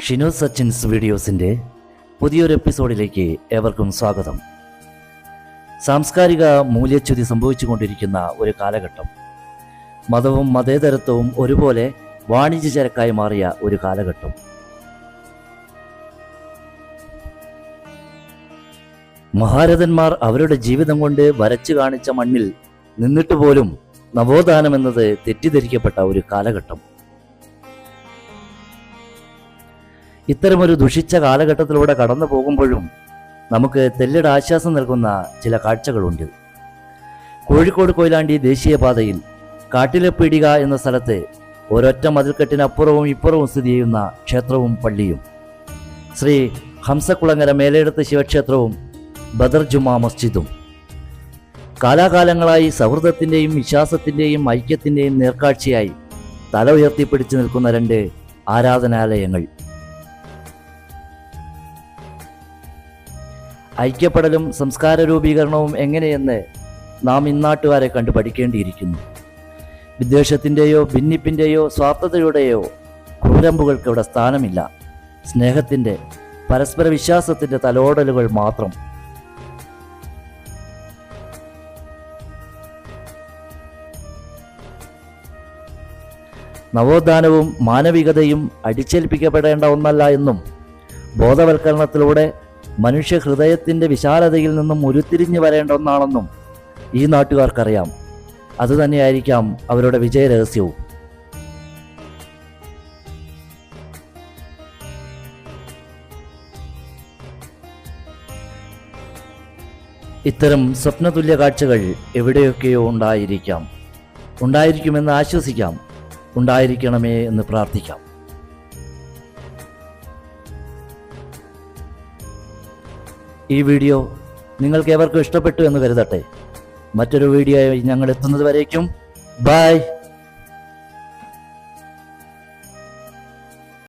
ഷിനു സച്ചിൻസ് വീഡിയോസിൻ്റെ പുതിയൊരു എപ്പിസോഡിലേക്ക് ഏവർക്കും സ്വാഗതം. സാംസ്കാരിക മൂല്യച്യുതി സംഭവിച്ചുകൊണ്ടിരിക്കുന്ന ഒരു കാലഘട്ടം, മതവും മതേതരത്വവും ഒരുപോലെ വാണിജ്യ ചരക്കായി മാറിയ ഒരു കാലഘട്ടം. മഹാരഥന്മാർ അവരുടെ ജീവിതം കൊണ്ട് വരച്ചു കാണിച്ച മണ്ണിൽ നിന്നിട്ട് പോലും നവോത്ഥാനമെന്നത് തെറ്റിദ്ധരിക്കപ്പെട്ട ഒരു കാലഘട്ടം. ഇത്തരമൊരു ദുഷിച്ച കാലഘട്ടത്തിലൂടെ കടന്നു പോകുമ്പോഴും നമുക്ക് തെല്ലിട ആശ്വാസം നൽകുന്ന ചില കാഴ്ചകളുണ്ട്. കോഴിക്കോട് കൊയിലാണ്ടി ദേശീയപാതയിൽ കാട്ടിലെപ്പീടിക എന്ന സ്ഥലത്ത് ഒരൊറ്റ മതിൽക്കെട്ടിനപ്പുറവും ഇപ്പുറവും സ്ഥിതി ചെയ്യുന്ന ക്ഷേത്രവും പള്ളിയും, ശ്രീ ഹംസക്കുളങ്ങര മേലെടുത്ത് ശിവക്ഷേത്രവും ബദർ ജുമാ മസ്ജിദും, കാലാകാലങ്ങളായി സൗഹൃദത്തിൻ്റെയും വിശ്വാസത്തിൻ്റെയും ഐക്യത്തിൻ്റെയും നേർക്കാഴ്ചയായി തല ഉയർത്തിപ്പിടിച്ചു നിൽക്കുന്ന രണ്ട് ആരാധനാലയങ്ങൾ. ഐക്യപ്പെടലും സംസ്കാര രൂപീകരണവും എങ്ങനെയെന്ന് നാം ഇന്നാട്ടുകാരെ കണ്ടു പഠിക്കേണ്ടിയിരിക്കുന്നു. വിദ്വേഷത്തിൻ്റെയോ ഭിന്നിപ്പിൻ്റെയോ സ്വാർത്ഥതയുടെയോ കൂരമ്പുകൾക്ക് ഇവിടെ സ്ഥാനമില്ല. സ്നേഹത്തിൻ്റെ, പരസ്പര വിശ്വാസത്തിൻ്റെ തലോടലുകൾ മാത്രം. നവോത്ഥാനവും മാനവികതയും അടിച്ചേൽപ്പിക്കപ്പെടേണ്ട ഒന്നല്ല എന്നും, ബോധവൽക്കരണത്തിലൂടെ മനുഷ്യ ഹൃദയത്തിൻ്റെ വിശാലതയിൽ നിന്നും ഉരുത്തിരിഞ്ഞു വരേണ്ട ഒന്നാണെന്നും ഈ നാട്ടുകാർക്കറിയാം. അതുതന്നെയായിരിക്കാം അവരുടെ വിജയരഹസ്യവും. ഇത്തരം സ്വപ്നതുല്യ കാഴ്ചകൾ എവിടെയൊക്കെയോ ഉണ്ടായിരിക്കുമെന്ന് ആശ്വസിക്കാം, ഉണ്ടായിരിക്കണമേ എന്ന് പ്രാർത്ഥിക്കാം. ഈ വീഡിയോ നിങ്ങൾക്ക് ഏവർക്കും ഇഷ്ടപ്പെട്ടു എന്ന് കരുതട്ടെ. മറ്റൊരു വീഡിയോയായി ഞങ്ങൾ എത്തുന്നത് വരേക്കും ബൈ.